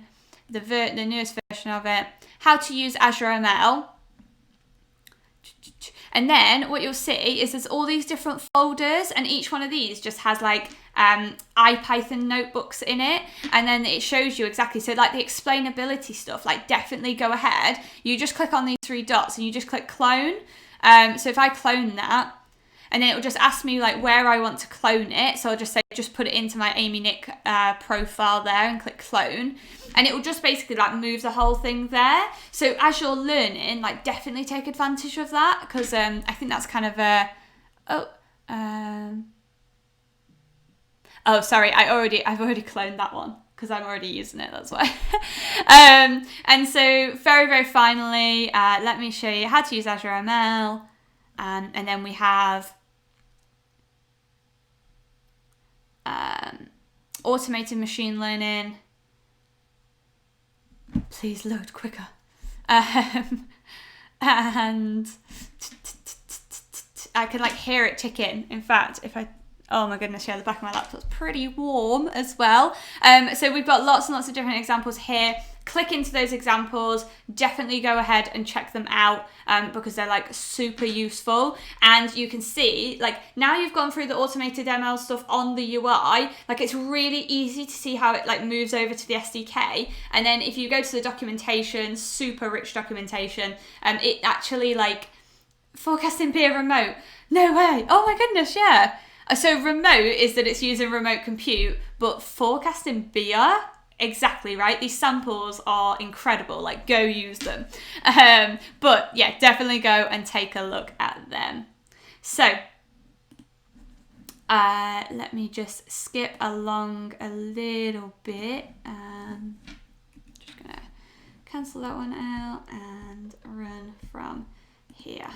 the newest version of it, how to use Azure ML. And then what you'll see is there's all these different folders, and each one of these just has like IPython notebooks in it, and then it shows you exactly. So like the explainability stuff, like definitely go ahead. You just click on these three dots and you just click clone. So if I clone that, and then it will just ask me like where I want to clone it. So I'll just say, just put it into my Amy Nick profile there and click clone. And it will just basically like move the whole thing there. So as you're learning, like definitely take advantage of that, because I think that's kind of a, sorry, I've already cloned that one because I'm already using it, that's why. And so very, very finally, let me show you how to use Azure ML. And then we have automated machine learning. Please load quicker. And I can like hear it ticking. In fact, if I, oh my goodness, yeah, the back of my laptop's pretty warm as well. So we've got lots and lots of different examples here. Click into those examples, definitely go ahead and check them out because they're like super useful. And you can see, like now you've gone through the automated ML stuff on the UI, like it's really easy to see how it like moves over to the SDK. And then if you go to the documentation, super rich documentation, it actually like forecasting via remote. No way. Oh my goodness, yeah. So remote is that it's using remote compute, but forecasting via, exactly right. These samples are incredible. Like go use them. But yeah, definitely go and take a look at them. So let me just skip along a little bit. Just gonna cancel that one out and run from here.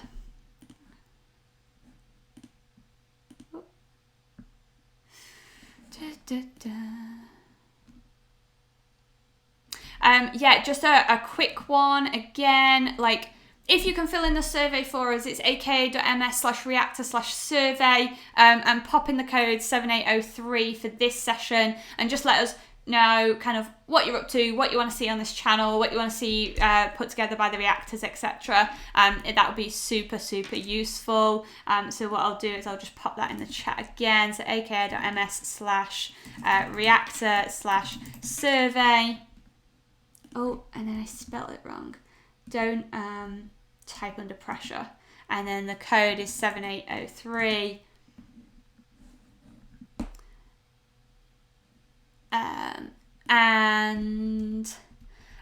Yeah, just a quick one again, like if you can fill in the survey for us, it's aka.ms/reactor/survey and pop in the code 7803 for this session and just let us know kind of what you're up to, what you want to see on this channel, what you want to see put together by the reactors, etc. That would be super, super useful. So what I'll do is I'll just pop that in the chat again. So aka.ms/reactor/survey. Oh, and then I spelled it wrong. Don't type under pressure. And then the code is 7803. And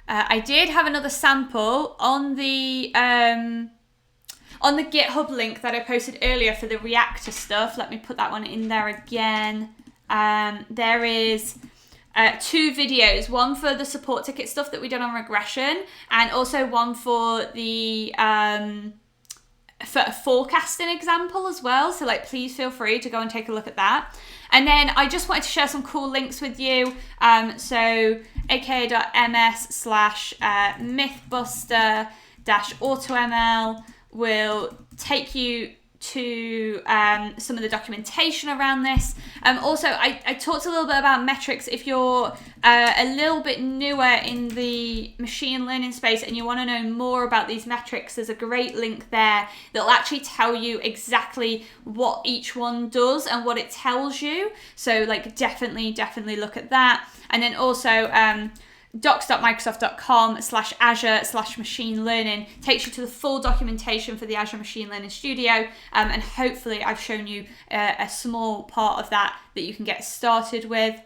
I did have another sample on the GitHub link that I posted earlier for the reactor stuff. Let me put that one in there again. There is 2 videos, one for the support ticket stuff that we did on regression, and also one for the for a forecasting example as well. So like, please feel free to go and take a look at that. And then I just wanted to share some cool links with you. So aka.ms/mythbuster-automl will take you to some of the documentation around this. Also, I talked a little bit about metrics. If you're a little bit newer in the machine learning space and you want to know more about these metrics, there's a great link there that'll actually tell you exactly what each one does and what it tells you. So like definitely look at that. And then also docs.microsoft.com/Azure/machine learning takes you to the full documentation for the Azure Machine Learning Studio, and hopefully I've shown you a small part of that you can get started with.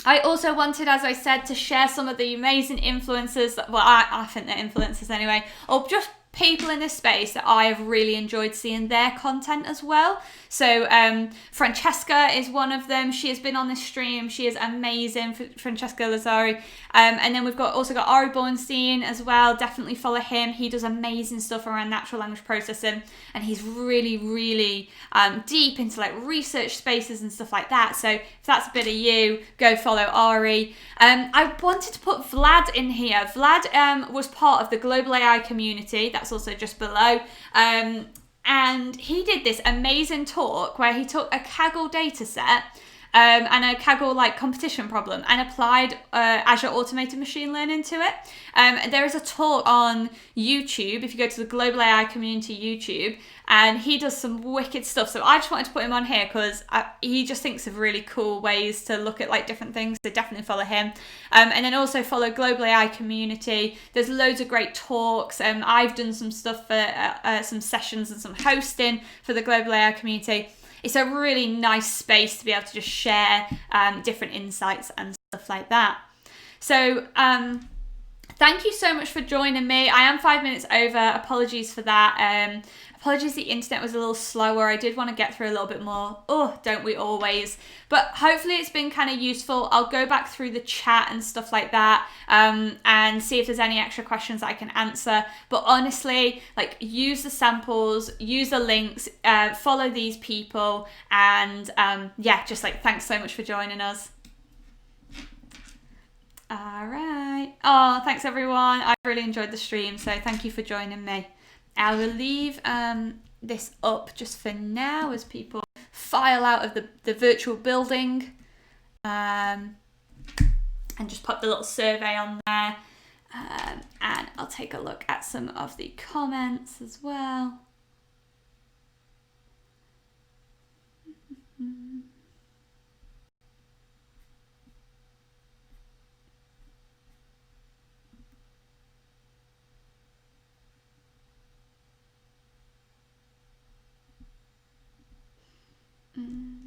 I also wanted, as I said, to share some of the amazing influencers, well, I think they're influencers anyway, or just people in this space that I have really enjoyed seeing their content as well. So Francesca is one of them. She has been on this stream. She is amazing, Francesca Lazzari. And then we've also got Ari Bornstein as well. Definitely follow him. He does amazing stuff around natural language processing, and he's really, really deep into like research spaces and stuff like that. So if that's a bit of you, go follow Ari. I wanted to put Vlad in here. Vlad was part of the global AI community. That's also just below. And he did this amazing talk where he took a Kaggle dataset and a Kaggle like competition problem and applied Azure Automated Machine Learning to it. There is a talk on YouTube, if you go to the Global AI Community YouTube, and he does some wicked stuff. So I just wanted to put him on here because he just thinks of really cool ways to look at like different things. So definitely follow him. And then also follow Global AI Community. There's loads of great talks. I've done some stuff for some sessions and some hosting for the Global AI Community. It's a really nice space to be able to just share different insights and stuff like that. So thank you so much for joining me. I am 5 minutes over. Apologies for that. Apologies the internet was a little slower. I did want to get through a little bit more. Oh, don't we always? But hopefully it's been kind of useful. I'll go back through the chat and stuff like that and see if there's any extra questions that I can answer. But honestly, like, use the samples, use the links, follow these people, and yeah, just like, thanks so much for joining us. All right. Oh, thanks everyone. I really enjoyed the stream, so thank you for joining me. I will leave this up just for now as people file out of the virtual building and just put the little survey on there. And I'll take a look at some of the comments as well. Mm.